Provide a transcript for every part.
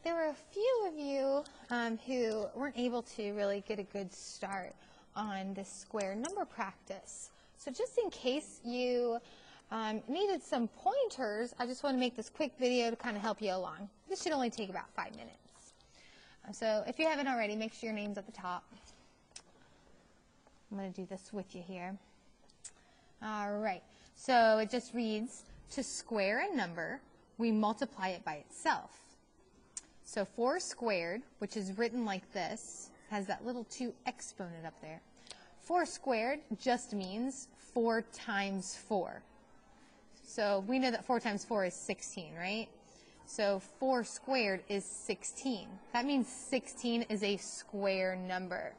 there were a few of you who weren't able to really get a good start on this square number practice. So just in case you needed some pointers, I just want to make this quick video to kind of help you along. This should only take about 5 minutes. So if you haven't already, make sure your name's at the top. I'm going to do this with you here. All right. So it just reads, to square a number, we multiply it by itself. So 4 squared, which is written like this, has that little 2 exponent up there. 4 squared just means 4 times 4. So we know that 4 times 4 is 16, right? So 4 squared is 16. That means 16 is a square number.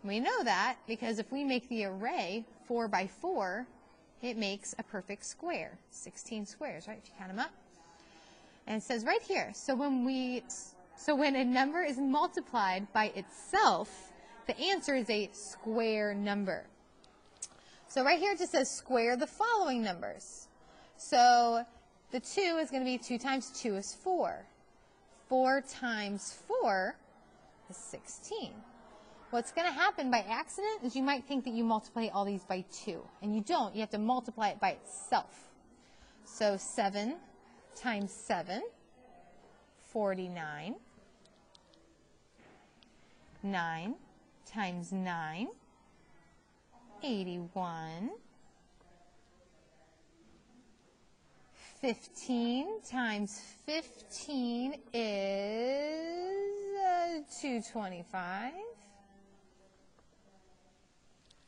And we know that because if we make the array 4 by 4, it makes a perfect square. 16 squares, right, if you count them up. And it says right here, so when a number is multiplied by itself, the answer is a square number. So right here it just says square the following numbers. So the 2 is going to be 2 times 2 is 4. 4 times 4 is 16. What's going to happen by accident is you might think that you multiply all these by 2, and you don't. You have to multiply it by itself. So 7 times 7, 49. 9 times 9, 81. 15 times 15 is 225.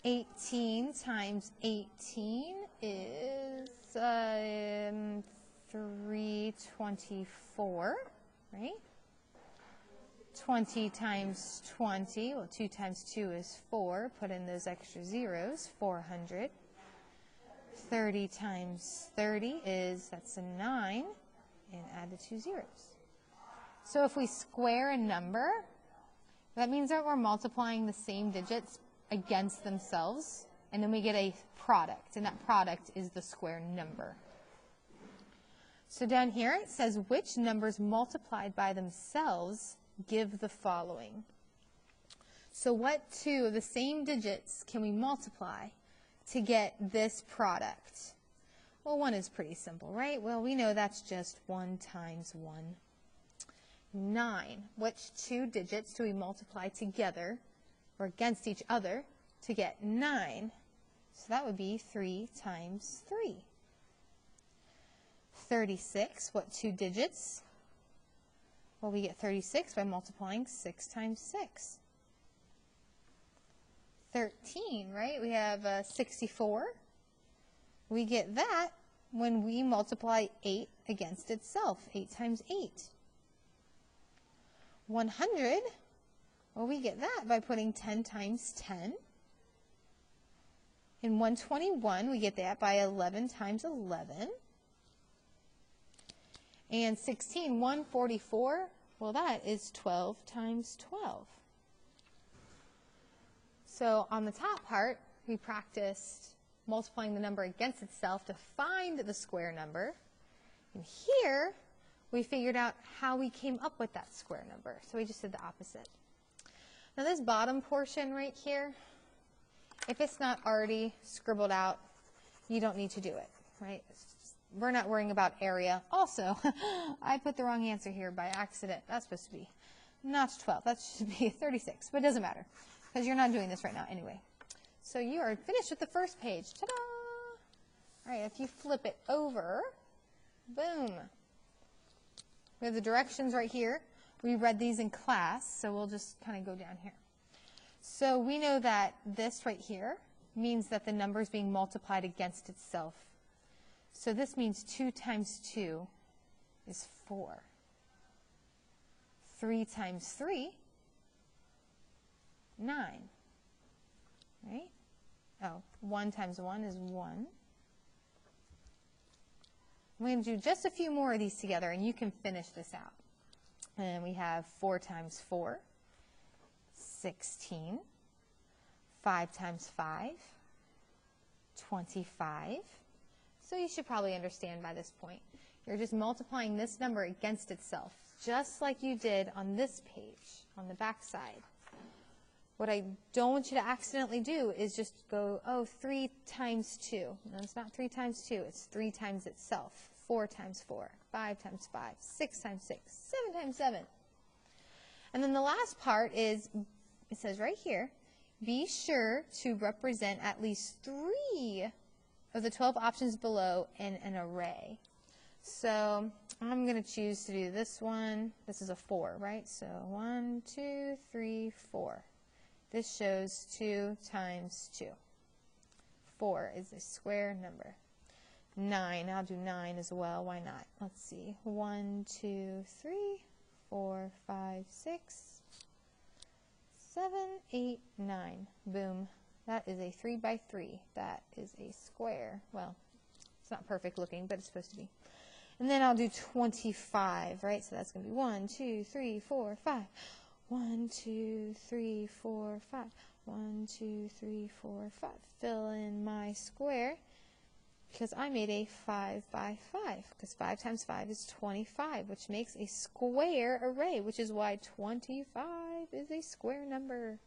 18 times 18 is 324, right? 20 times 20, well, 2 times 2 is 4. Put in those extra zeros, 400. 30 times 30 is, that's a 9, and add the 2 zeros. So if we square a number, that means that we're multiplying the same digits against themselves, and then we get a product, and that product is the square number. So down here it says which numbers multiplied by themselves give the following. So what 2 of the same digits can we multiply to get this product? Well, 1 is pretty simple, right? Well, we know that's just 1 times 1. 9. Which 2 digits do we multiply together or against each other to get 9? So that would be 3 times 3. 36. What 2 digits? Well, we get 36 by multiplying 6 times 6. 13, right? We have 64. We get that when we multiply 8 against itself. 8 times 8. 100, well, we get that by putting 10 times 10. In 121, we get that by 11 times 11. And 16, 144, well, that is 12 times 12. So on the top part, we practiced multiplying the number against itself to find the square number. And here, we figured out how we came up with that square number. So we just did the opposite. Now this bottom portion right here, if it's not already scribbled out, you don't need to do it, right? We're not worrying about area. Also, I put the wrong answer here by accident. That's supposed to be not 12. That should be 36, but it doesn't matter because you're not doing this right now anyway. So you are finished with the first page. Ta-da! All right, if you flip it over, boom. We have the directions right here. We read these in class, so we'll just kind of go down here. So we know that this right here means that the number is being multiplied against itself. So this means 2 times 2 is 4. 3 times 3, 9. Right? Oh, 1 times 1 is 1. We're going to do just a few more of these together, and you can finish this out. And we have 4 times 4, 16. 5 times 5, 25. So you should probably understand by this point. You're just multiplying this number against itself. just like you did on this page, on the back side. What I don't want you to accidentally do is just go, oh, 3 times 2. No, it's not 3 times 2. It's 3 times itself. 4 times 4. 5 times 5. 6 times 6. 7 times 7. And then the last part is, it says right here, be sure to represent at least 3 of the 12 options below in an array. So I'm going to choose to do this one. This is a 4, right? So 1, 2, 3, 4. This shows 2 times 2. 4 is a square number. 9, I'll do 9 as well. Why not? Let's see. 1, 2, 3, 4, 5, 6, 7, 8, 9. Boom. That is a 3 by 3. That is a square. Well, it's not perfect looking, but it's supposed to be. And then I'll do 25, right? So that's going to be 1, 2, 3, 4, 5. 1, 2, 3, 4, 5. 1, 2, 3, 4, 5. Fill in my square because I made a 5 by 5 because 5 times 5 is 25, which makes a square array, which is why 25 is a square number.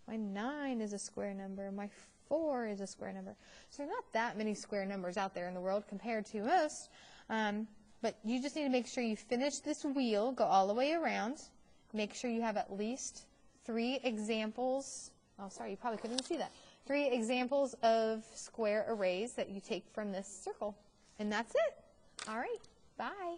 My 9 is a square number. My 4 is a square number. So there are not that many square numbers out there in the world compared to most. But you just need to make sure you finish this wheel, go all the way around. Make sure you have at least 3 examples. Oh, sorry, you probably couldn't even see that. 3 examples of square arrays that you take from this circle. And that's it. All right, bye.